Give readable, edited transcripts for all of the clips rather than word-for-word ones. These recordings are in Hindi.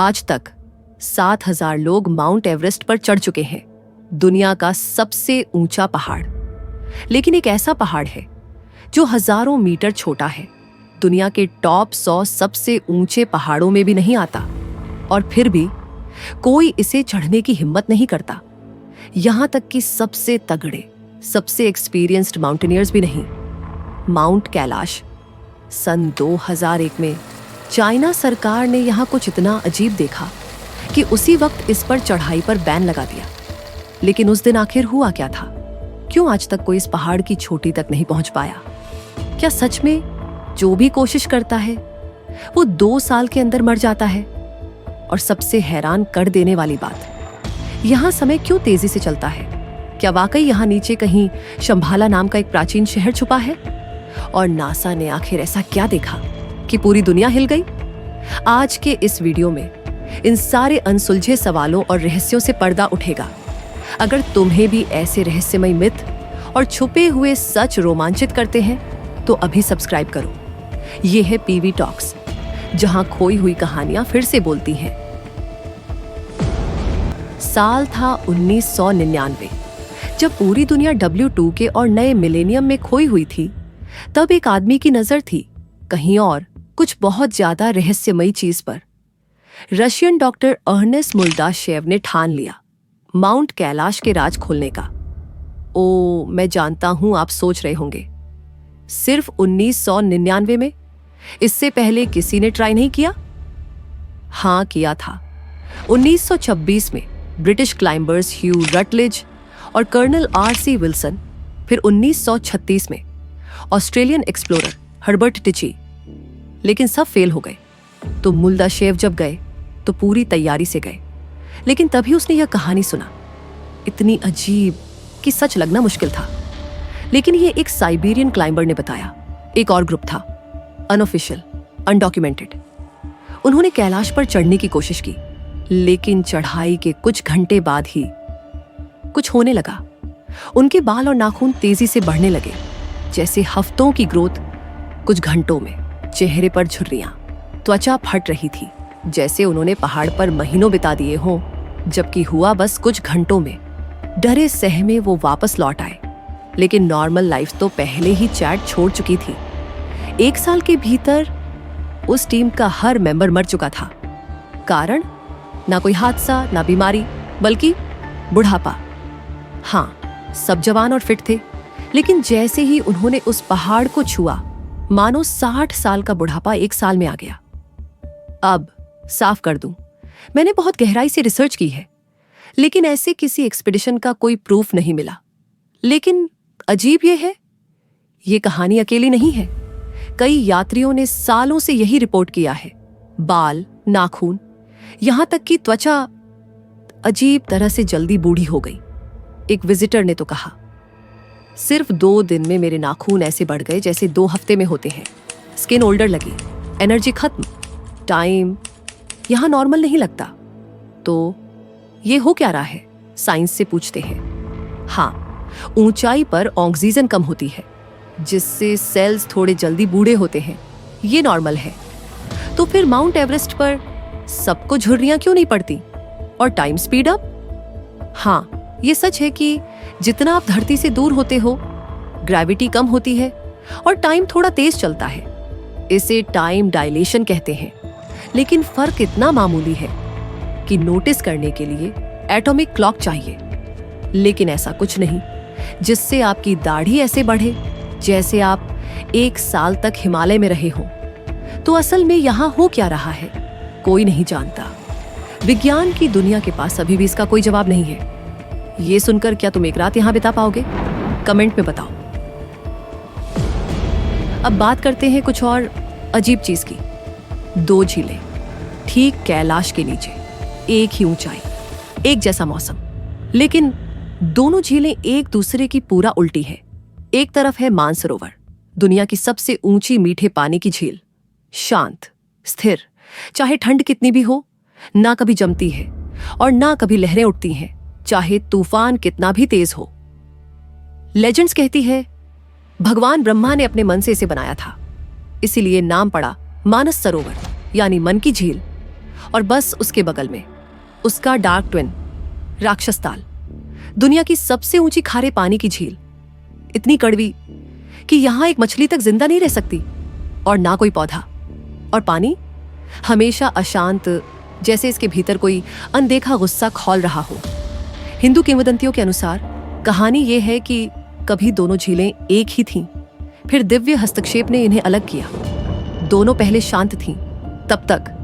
आज तक 7,000 लोग माउंट एवरेस्ट पर चढ़ चुके हैं, दुनिया का सबसे ऊंचा पहाड़। लेकिन एक ऐसा पहाड़ है जो हजारों मीटर छोटा है, दुनिया के टॉप 100 सबसे ऊंचे पहाड़ों में भी नहीं आता, और फिर भी कोई इसे चढ़ने की हिम्मत नहीं करता। यहां तक कि सबसे तगड़े, सबसे एक्सपीरियंस्ड माउंटेनियर्स भी नहीं। माउंट कैलाश। सन 2001 में चाइना सरकार ने यहां कुछ इतना अजीब देखा कि उसी वक्त इस पर चढ़ाई पर बैन लगा दिया। लेकिन उस दिन आखिर हुआ क्या था? क्यों आज तक कोई इस पहाड़ की चोटी तक नहीं पहुंच पाया? क्या सच में जो भी कोशिश करता है वो 2 साल के अंदर मर जाता है? और सबसे हैरान कर देने वाली बात, यहां समय क्यों तेजी से चलता है? क्या वाकई यहां नीचे कहीं शंभाला नाम का एक प्राचीन शहर छुपा है? और नासा ने आखिर ऐसा क्या देखा कि पूरी दुनिया हिल गई? आज के इस वीडियो में इन सारे अनसुलझे सवालों और रहस्यों से पर्दा उठेगा। अगर तुम्हें भी ऐसे रहस्यमय मिथ और छुपे हुए सच रोमांचित करते हैं तो अभी सब्सक्राइब करो। ये है पीवी टॉक्स, जहां खोई हुई कहानियां फिर से बोलती हैं। साल था 1999। जब पूरी दुनिया W2 और नए मिलेनियम में खोई हुई थी, तब एक आदमी की नजर थी कहीं और, कुछ बहुत ज्यादा रहस्यमयी चीज पर। रशियन डॉक्टर अर्नेस्ट मुल्दाशेव ने ठान लिया माउंट कैलाश के राज खोलने का। ओ, मैं जानता हूं आप सोच रहे होंगे, सिर्फ 1999 में? इससे पहले किसी ने ट्राई नहीं किया? हां, किया था। 1926 में ब्रिटिश क्लाइंबर्स ह्यू रटलेज और कर्नल RC विल्सन, फिर 1936 में ऑस्ट्रेलियन एक्सप्लोरर हर्बर्ट टिची। लेकिन सब फेल हो गए। तो मुल्दाशेव जब गए तो पूरी तैयारी से गए, लेकिन तभी उसने यह कहानी सुना, इतनी अजीब कि सच लगना मुश्किल था। लेकिन ये एक साइबेरियन क्लाइंबर ने बताया। एक और ग्रुप था, अनऑफिशियल, अनडॉक्यूमेंटेड। उन्होंने कैलाश पर चढ़ने की कोशिश की, लेकिन चढ़ाई के कुछ घंटे बाद ही कुछ होने लगा। उनके बाल और नाखून तेजी से बढ़ने लगे, जैसे हफ्तों की ग्रोथ कुछ घंटों में। चेहरे पर झुर्रियां, त्वचा फट रही थी, जैसे उन्होंने पहाड़ पर महीनों बिता दिए हों, जबकि हुआ बस कुछ घंटों में। डरे सहमे वो वापस लौट आए, लेकिन नॉर्मल लाइफ तो पहले ही चैट छोड़ चुकी थी। 1 साल के भीतर उस टीम का हर मेंबर मर चुका था। कारण? ना कोई हादसा, ना बीमारी, बल्कि बुढ़ापा। हाँ, सब जवान और फिट थे, लेकिन जैसे ही उन्होंने उस पहाड़ को छुआ, मानो 60 साल का बुढ़ापा 1 साल में आ गया। अब साफ कर दूं, मैंने बहुत गहराई से रिसर्च की है, लेकिन ऐसे किसी एक्सपीडिशन का कोई प्रूफ नहीं मिला। लेकिन अजीब ये है, ये कहानी अकेली नहीं है। कई यात्रियों ने सालों से यही रिपोर्ट किया है। बाल, नाखून, यहां तक कि त्वचा अजीब तरह से जल्दी बूढ़ी हो गई। एक विजिटर ने तो कहा, सिर्फ 2 दिन में मेरे नाखून ऐसे बढ़ गए जैसे 2 हफ्ते में होते हैं। स्किन ओल्डर लगी, एनर्जी खत्म, टाइम यहां नॉर्मल नहीं लगता। तो ये हो क्या रहा है? साइंस से पूछते हैं। हाँ, ऊंचाई पर ऑक्सीजन कम होती है, जिससे सेल्स थोड़े जल्दी बूढ़े होते हैं। ये नॉर्मल है। तो फिर माउंट एवरेस्ट पर सबको झुर्रियां क्यों नहीं पड़ती और टाइम स्पीड अप? हाँ, ये सच है कि जितना आप धरती से दूर होते हो, ग्रेविटी कम होती है और टाइम थोड़ा तेज चलता है। इसे टाइम डायलेशन कहते हैं। लेकिन फर्क इतना मामूली है कि नोटिस करने के लिए एटॉमिक क्लॉक चाहिए। लेकिन ऐसा कुछ नहीं जिससे आपकी दाढ़ी ऐसे बढ़े जैसे आप 1 साल तक हिमालय में रहे हो। तो असल में यहां हो क्या रहा है, कोई नहीं जानता। विज्ञान की दुनिया के पास अभी भी इसका कोई जवाब नहीं है। ये सुनकर क्या तुम एक रात यहां बिता पाओगे? कमेंट में बताओ। अब बात करते हैं कुछ और अजीब चीज की। 2 झीलें ठीक कैलाश के नीचे, एक ही ऊंचाई, एक जैसा मौसम, लेकिन दोनों झीलें एक दूसरे की पूरा उल्टी है। एक तरफ है मानसरोवर, दुनिया की सबसे ऊंची मीठे पानी की झील, शांत, स्थिर, चाहे ठंड कितनी भी हो, ना कभी जमती है और ना कभी लहरें उठती हैं, चाहे तूफान कितना भी तेज हो। लेजेंड्स कहती है भगवान ब्रह्मा ने अपने मन से इसे बनाया था, इसीलिए नाम पड़ा मानस सरोवर यानी मन की झील। और बस उसके बगल में उसका डार्क ट्विन राक्षस ताल, दुनिया की सबसे ऊंची खारे पानी की झील, इतनी कड़वी कि यहां एक मछली तक जिंदा नहीं रह सकती, और ना कोई पौधा, और पानी हमेशा अशांत, जैसे इसके भीतर कोई अनदेखा गुस्सा खौल रहा हो। हिंदू किंवदंतियों के अनुसार कहानी यह है कि कभी दोनों झीलें एक ही थीं, फिर दिव्य हस्तक्षेप ने इन्हें अलग किया। दोनों पहले शांत थीं, तब तक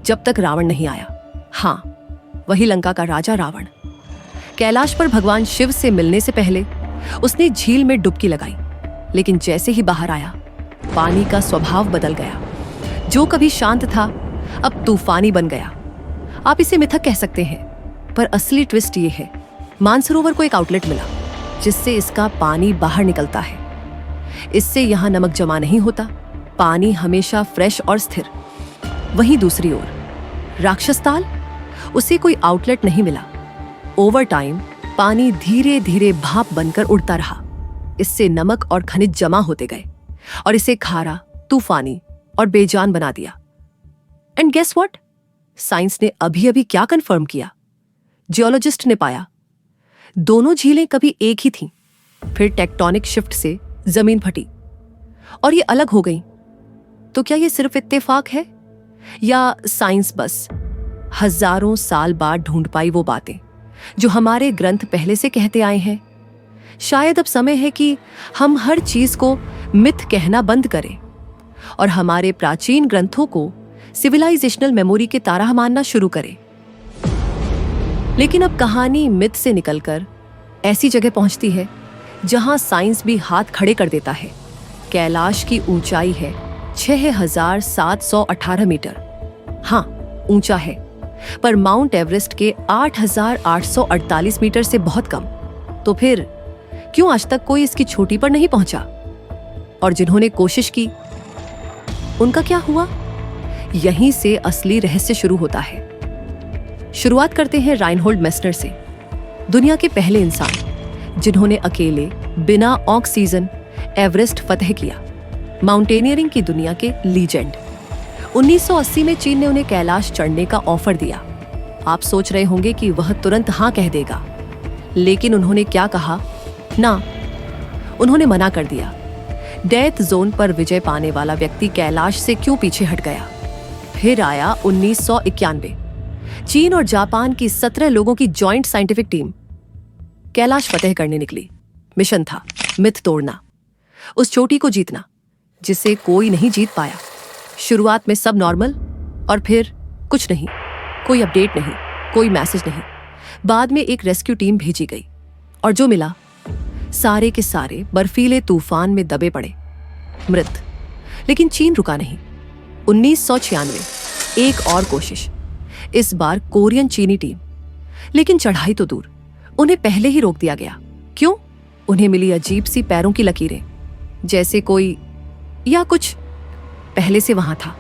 जब तक रावण नहीं आया। हाँ, वही लंका का राजा रावण। कैलाश पर भगवान शिव से मिलने से पहले उसने झील में डुबकी लगाई, लेकिन जैसे ही बाहर आया, पानी का स्वभाव बदल गया। जो कभी शांत था अब तूफानी बन गया। आप इसे मिथक कह सकते हैं, पर असली ट्विस्ट ये है, मानसरोवर को एक आउटलेट मिला जिससे इसका पानी बाहर निकलता है। इससे यहां नमक जमा नहीं होता, पानी हमेशा फ्रेश और स्थिर। वहीं दूसरी ओर राक्षस ताल, उसे कोई आउटलेट नहीं मिला। ओवर टाइम पानी धीरे धीरे भाप बनकर उड़ता रहा। इससे नमक और खनिज जमा होते गए और इसे खारा, तूफानी और बेजान बना दिया। And guess what? साइंस ने अभी अभी क्या कंफर्म किया? जियोलॉजिस्ट ने पाया दोनों झीलें कभी एक ही थीं, फिर टेक्टोनिक शिफ्ट से जमीन फटी और ये अलग हो गई। तो क्या ये सिर्फ इत्तेफाक है, या साइंस बस हजारों साल बाद ढूंढ पाई वो बातें जो हमारे ग्रंथ पहले से कहते आए हैं? शायद अब समय है कि हम हर चीज को मिथ कहना बंद करें और हमारे प्राचीन ग्रंथों को सिविलाइजेशनल मेमोरी के तारा मानना शुरू करें। लेकिन अब कहानी मिथ से निकलकर ऐसी जगह पहुंचती है जहां साइंस भी हाथ खड़े कर देता है। कैलाश की ऊंचाई है 6718 मीटर। हाँ, ऊंचा है, पर माउंट एवरेस्ट के 8848 मीटर से बहुत कम। तो फिर क्यों आज तक कोई इसकी चोटी पर नहीं पहुंचा? और जिन्होंने कोशिश की, उनका क्या हुआ? यहीं से असली रहस्य शुरू होता है। शुरुआत करते हैं राइनहोल्ड मेस्नर से, दुनिया के पहले इंसान जिन्होंने अकेले बिना ऑक्सीजन एवरेस्ट फतह किया। माउंटेनियरिंग की दुनिया के लीजेंड। 1980 में चीन ने उन्हें कैलाश चढ़ने का ऑफर दिया। आप सोच रहे होंगे कि वह तुरंत हाँ कह देगा, लेकिन उन्होंने क्या कहा? ना, उन्होंने मना कर दिया। डेथ जोन पर विजय पाने वाला व्यक्ति कैलाश से क्यों पीछे हट गया? फिर आया 1991। चीन और जापान की 17 लोगों की जॉइंट साइंटिफिक टीम कैलाश फतह करने निकली। मिशन था मिथ तोड़ना, उस चोटी को जीतना जिसे कोई नहीं जीत पाया। शुरुआत में सब नॉर्मल, और फिर कुछ नहीं, कोई अपडेट नहीं, कोई मैसेज नहीं। बाद में एक रेस्क्यू टीम भेजी गई और जो मिला, सारे के सारे बर्फीले तूफान में दबे पड़े, मृत। लेकिन चीन रुका नहीं। 1996 एक और कोशिश, इस बार कोरियन चीनी टीम। लेकिन चढ़ाई तो दूर, उन्हें पहले ही रोक दिया गया। क्यों? उन्हें मिली अजीब सी पैरों की लकीरें, जैसे कोई या कुछ पहले से वहां था,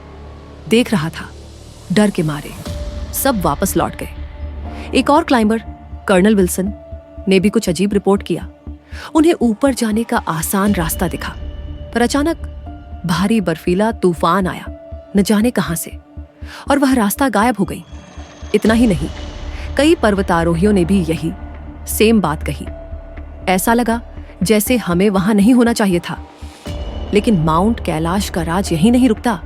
देख रहा था। डर के मारे सब वापस लौट गए। एक और क्लाइंबर, कर्नल विल्सन, ने भी कुछ अजीब रिपोर्ट किया। उन्हें ऊपर जाने का आसान रास्ता दिखा, पर अचानक भारी बर्फीला तूफान आया, न जाने कहां से, और वह रास्ता गायब हो गई। इतना ही नहीं, कई पर्वतारोहियों ने भी यही सेम बात कही। ऐसा लगा जैसे हमें वहां नहीं होना चाहिए था। लेकिन माउंट कैलाश का राज यहीं नहीं रुकता।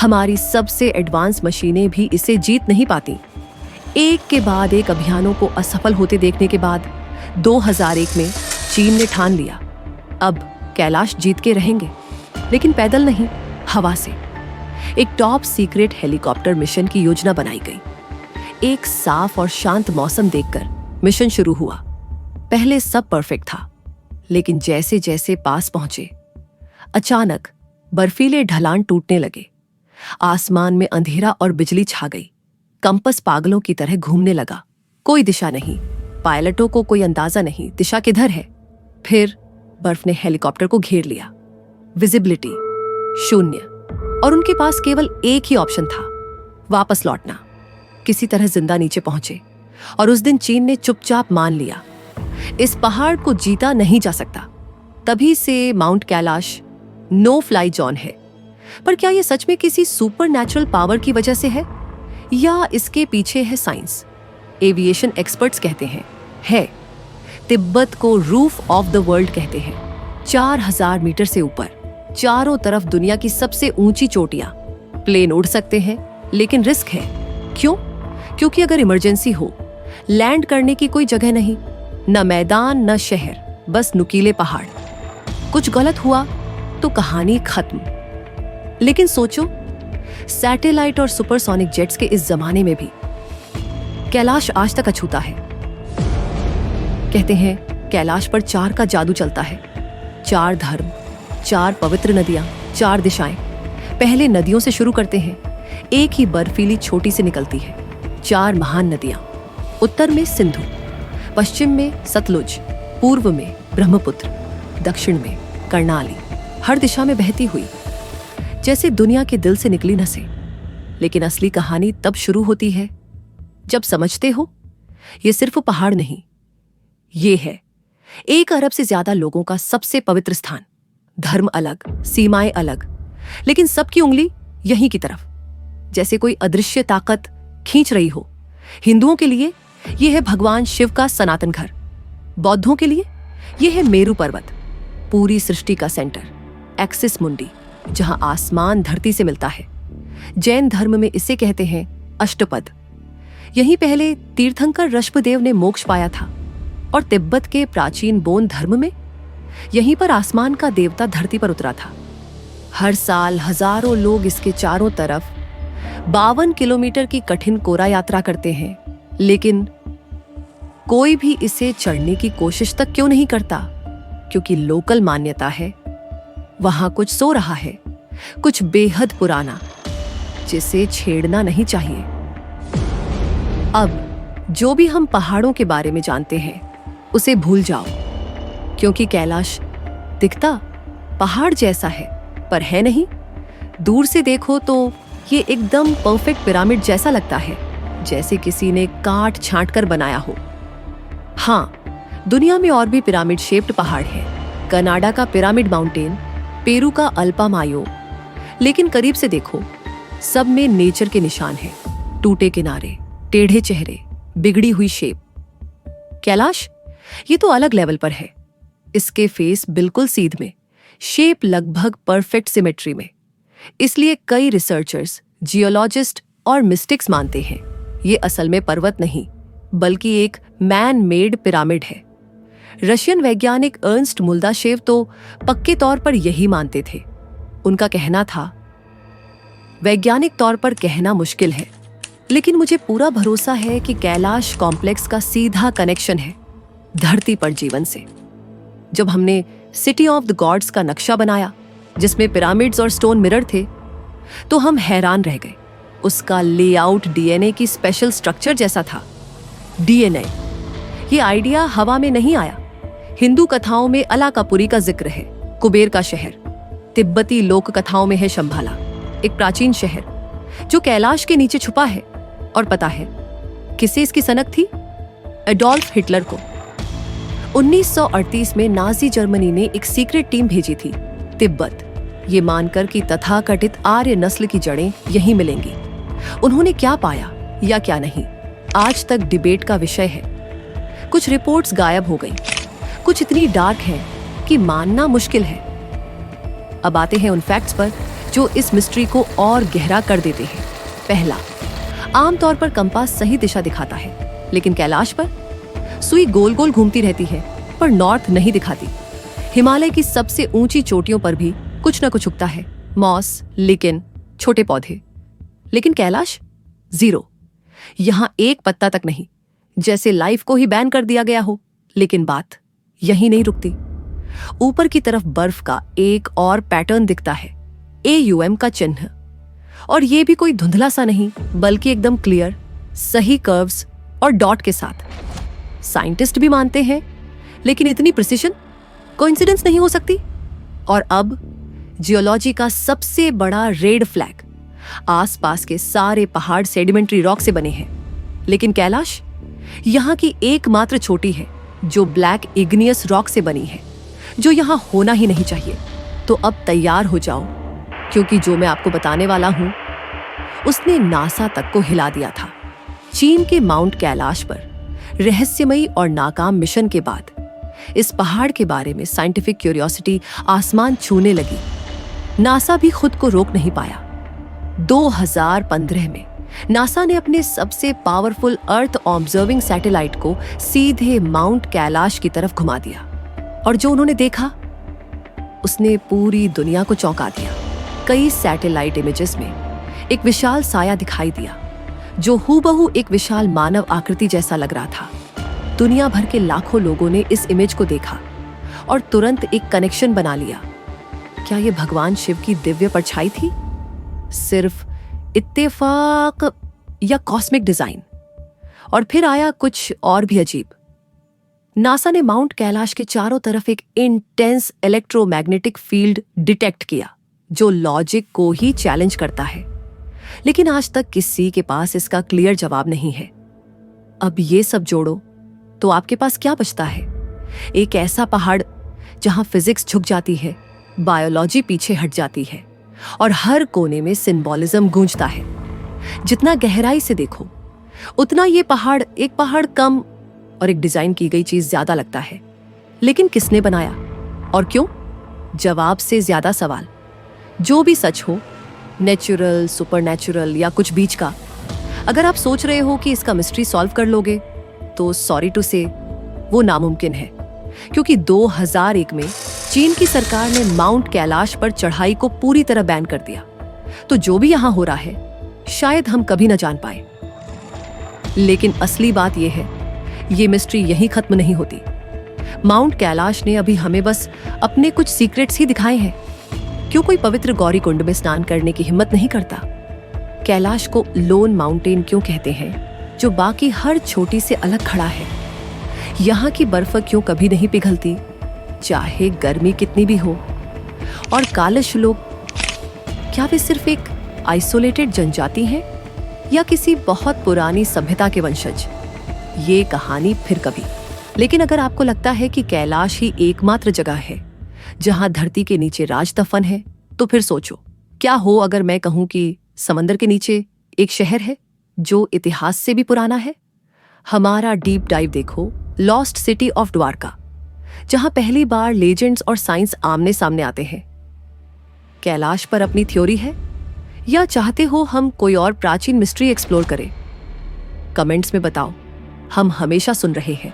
हमारी सबसे एडवांस मशीनें भी इसे जीत नहीं पाती। एक के बाद एक अभियानों को असफल होते देखने के बाद 2001 में चीन ने ठान लिया, अब कैलाश जीत के रहेंगे, लेकिन पैदल नहीं, हवा से। एक टॉप सीक्रेट हेलीकॉप्टर मिशन की योजना बनाई गई। एक साफ और शांत मौसम देखकर मिशन शुरू हुआ। पहले सब परफेक्ट था, लेकिन जैसे जैसे पास पहुंचे, अचानक बर्फीले ढलान टूटने लगे। आसमान में अंधेरा और बिजली छा गई। कंपस पागलों की तरह घूमने लगा। कोई दिशा नहीं, पायलटों को कोई अंदाजा नहीं दिशा किधर है। फिर बर्फ ने हेलीकॉप्टर को घेर लिया। विजिबिलिटी शून्य, और उनके पास केवल एक ही ऑप्शन था, वापस लौटना। किसी तरह जिंदा नीचे पहुंचे, और उस दिन चीन ने चुपचाप मान लिया, इस पहाड़ को जीता नहीं जा सकता। तभी से mount Kailash no fly zone है। पर क्या यह सच में किसी सुपर नेचुरल पावर की वजह से है, या इसके पीछे है साइंस? एविएशन एक्सपर्ट्स कहते हैं है। तिब्बत को रूफ ऑफ द वर्ल्ड कहते हैं। 4000 मीटर से ऊपर, चारों तरफ दुनिया की सबसे ऊंची चोटियां। प्लेन उड़ सकते हैं, लेकिन रिस्क है। क्यों? क्योंकि अगर इमरजेंसी हो, लैंड करने की कोई जगह नहीं, न मैदान न शहर, बस नुकीले पहाड़। कुछ गलत हुआ तो कहानी खत्म। लेकिन सोचो, सैटेलाइट और सुपरसोनिक जेट्स के इस जमाने में भी कैलाश आज तक अछूता है। कहते हैं कैलाश पर 4 का जादू चलता है। 4 धर्म, 4 पवित्र नदियां, 4 दिशाएं। पहले नदियों से शुरू करते हैं। एक ही बर्फीली छोटी से निकलती है। 4 महान नदियां, उत्तर में सिंधु, पश्चिम में सतलुज, पूर्व में ब्रह्मपुत्र, दक्षिण में कर्णाली, हर दिशा में बहती हुई जैसे दुनिया के दिल से निकली नसें। लेकिन असली कहानी तब शुरू होती है जब समझते हो ये सिर्फ पहाड़ नहीं, ये है 1 अरब से ज्यादा लोगों का सबसे पवित्र स्थान। धर्म अलग, सीमाएं अलग, लेकिन सबकी उंगली यहीं की तरफ, जैसे कोई अदृश्य ताकत खींच रही हो। हिंदुओं के लिए यह है भगवान शिव का सनातन घर। बौद्धों के लिए यह है मेरू पर्वत, पूरी सृष्टि का सेंटर, एक्सिस मुंडी, जहां आसमान धरती से मिलता है। जैन धर्म में इसे कहते हैं अष्टपद। यहीं पहले तीर्थंकर ऋषभदेव ने मोक्ष पाया था। और तिब्बत के प्राचीन बोन धर्म में यहीं पर आसमान का देवता धरती पर उतरा था। हर साल हजारों लोग इसके चारों तरफ 52 किलोमीटर की कठिन कोरा यात्रा करते हैं, लेकिन कोई भी इसे चढ़ने की कोशिश तक क्यों नहीं करता? क्योंकि लोकल मान्यता है वहां कुछ सो रहा है, कुछ बेहद पुराना, जिसे छेड़ना नहीं चाहिए। अब जो भी हम पहाड़ों के बारे में जानते हैं उसे भूल जाओ, क्योंकि कैलाश दिखता पहाड़ जैसा है पर है नहीं। दूर से देखो तो ये एकदम परफेक्ट पिरामिड जैसा लगता है, जैसे किसी ने काट छांट कर बनाया हो। हाँ, दुनिया में और भी पिरामिड शेप्ड पहाड़ हैं। कनाडा का पिरामिड माउंटेन, पेरू का अल्पा मायो। लेकिन करीब से देखो, सब में नेचर के निशान हैं। टूटे किनारे, टेढ़े चेहरे, बिगड़ी हुई शेप। कैलाश ये तो अलग लेवल पर है। इसके फेस बिल्कुल सीध में, शेप लगभग परफेक्ट सिमेट्री में। इसलिए कई रिसर्चर्स, जियोलॉजिस्ट और मिस्टिक्स मानते हैं ये असल में पर्वत नहीं, बल्कि एक मैन मेड पिरामिड है। रशियन वैज्ञानिक अर्न्स्ट मुल्दाशेव तो पक्के तौर पर यही मानते थे। उनका कहना था, वैज्ञानिक तौर पर कहना मुश्किल है, लेकिन मुझे पूरा भरोसा है कि कैलाश कॉम्प्लेक्स का सीधा कनेक्शन है धरती पर जीवन से। जब हमने सिटी ऑफ द गॉड्स का नक्शा बनाया, जिसमें पिरामिड्स और स्टोन मिरर थे, तो हम हैरान रह गए। उसका लेआउट डीएनए की स्पेशल स्ट्रक्चर जैसा था। डीएनए, ये आइडिया हवा में नहीं आया। हिंदू कथाओं में अलाकापुरी का जिक्र है, कुबेर का शहर। तिब्बती लोक कथाओं में है शंभाला, एक प्राचीन शहर जो कैलाश के नीचे छुपा है। और पता है किसे इसकी सनक थी? एडोल्फ हिटलर को। 1938 में नाजी जर्मनी ने एक सीक्रेट टीम भेजी थी तिब्बत, ये मानकर कि तथाकथित आर्य नस्ल की जड़ें यहीं मिलेंगी। उन्होंने क्या पाया या क्या नहीं, आज तक डिबेट का विषय है। कुछ रिपोर्ट्स गायब हो गई, कुछ इतनी डार्क है कि मानना मुश्किल है। अब आते हैं उन फैक्ट्स पर जो इस मिस्ट्री को और गहरा कर देते हैं। पहला, आमतौर पर कंपास सही दिशा दिखाता है, लेकिन कैलाश पर सुई गोल गोल घूमती रहती है पर नॉर्थ नहीं दिखाती। हिमालय की सबसे ऊंची चोटियों पर भी कुछ न कुछ उगता है, मॉस, लिकेन, छोटे पौधे। लेकिन कैलाश जीरो, यहां एक पत्ता तक नहीं, जैसे लाइफ को ही बैन कर दिया गया हो। लेकिन बात यहीं नहीं रुकती। ऊपर की तरफ बर्फ का एक और पैटर्न दिखता है, AUM का चिन्ह। और ये भी कोई धुंधला सा नहीं, बल्कि एकदम क्लियर, सही कर्व्स और डॉट के साथ। साइंटिस्ट भी मानते हैं, लेकिन इतनी प्रिसिशन कोइंसिडेंस नहीं हो सकती। और अब जियोलॉजी का सबसे बड़ा रेड फ्लैग, आसपास के सारे पहाड़ सेडिमेंट्री रॉक से बने हैं, लेकिन कैलाश यहां की एकमात्र चोटी है जो ब्लैक इग्नियस रॉक से बनी है, जो यहां होना ही नहीं चाहिए। तो अब तैयार हो जाओ, क्योंकि जो मैं आपको बताने वाला हूं उसने नासा तक को हिला दिया था। चीन के माउंट कैलाश पर रहस्यमयी और नाकाम मिशन के बाद इस पहाड़ के बारे में साइंटिफिक क्यूरियोसिटी आसमान छूने लगी। नासा भी खुद को रोक नहीं पाया। 2015 में नासा ने अपने सबसे पावरफुल अर्थ ऑब्जर्विंग सैटेलाइट को सीधे माउंट कैलाश की तरफ घुमा दिया, और जो उन्होंने देखा उसने पूरी दुनिया को चौंका दिया। कई सैटेलाइट इमेजेस में एक विशाल साया दिखाई दिया जो हूबहू एक विशाल मानव आकृति जैसा लग रहा था। दुनिया भर के लाखों लोगों ने इस इमेज को देखा और तुरंत एक कनेक्शन बना लिया। क्या यह भगवान शिव की दिव्य परछाई थी, सिर्फ इत्तेफाक, या कॉस्मिक डिजाइन? और फिर आया कुछ और भी अजीब। नासा ने माउंट कैलाश के चारों तरफ एक इंटेंस इलेक्ट्रोमैग्नेटिक फील्ड डिटेक्ट किया जो लॉजिक को ही चैलेंज करता है, लेकिन आज तक किसी के पास इसका क्लियर जवाब नहीं है। अब ये सब जोड़ो तो आपके पास क्या बचता है? एक ऐसा पहाड़ जहां फिजिक्स झुक जाती है, बायोलॉजी पीछे हट जाती है और हर कोने में सिंबॉलिज्म गूंजता है। जितना गहराई से देखो उतना ये पहाड़ एक पहाड़ कम और एक डिजाइन की गई चीज ज्यादा लगता है। लेकिन किसने बनाया और क्यों? जवाब से ज्यादा सवाल। जो भी सच हो, नेचुरल, सुपरनेचुरल या कुछ बीच का, अगर आप सोच रहे हो कि इसका मिस्ट्री सॉल्व कर लोगे तो सॉरी टू से वो नामुमकिन है, क्योंकि 2001 में चीन की सरकार ने माउंट कैलाश पर चढ़ाई को पूरी तरह बैन कर दिया। तो जो भी यहां हो रहा है शायद हम कभी न जान पाए। लेकिन असली बात यह है, ये मिस्ट्री यहीं खत्म नहीं होती। माउंट कैलाश ने अभी हमें बस अपने कुछ सीक्रेट्स ही दिखाए हैं। क्यों कोई पवित्र गौरी कुंड में स्नान करने की हिम्मत नहीं करता? कैलाश को लोन माउंटेन क्यों कहते हैं, जो बाकी हर छोटी से अलग खड़ा है? यहाँ की बर्फ क्यों कभी नहीं पिघलती, चाहे गर्मी कितनी भी हो? और कालश लोग, क्या वे सिर्फ एक आइसोलेटेड जनजाति हैं या किसी बहुत पुरानी सभ्यता के वंशज? ये कहानी फिर कभी। लेकिन अगर आपको लगता है कि कैलाश ही एकमात्र जगह है जहां धरती के नीचे राज दफन है, तो फिर सोचो, क्या हो अगर मैं कहूं कि समंदर के नीचे एक शहर है जो इतिहास से भी पुराना है? हमारा डीप डाइव देखो लॉस्ट सिटी ऑफ द्वारका, जहां पहली बार लेजेंड्स और साइंस आमने सामने आते हैं। कैलाश पर अपनी थ्योरी है या चाहते हो हम कोई और प्राचीन मिस्ट्री एक्सप्लोर करें? कमेंट्स में बताओ, हम हमेशा सुन रहे हैं।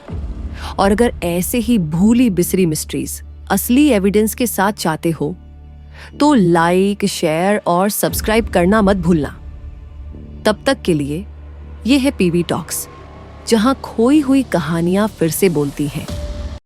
और अगर ऐसे ही भूली बिसरी मिस्ट्रीज असली एविडेंस के साथ चाहते हो तो लाइक, शेयर और सब्सक्राइब करना मत भूलना। तब तक के लिए ये है पीवी टॉक्स, जहां खोई हुई कहानियां फिर से बोलती हैं।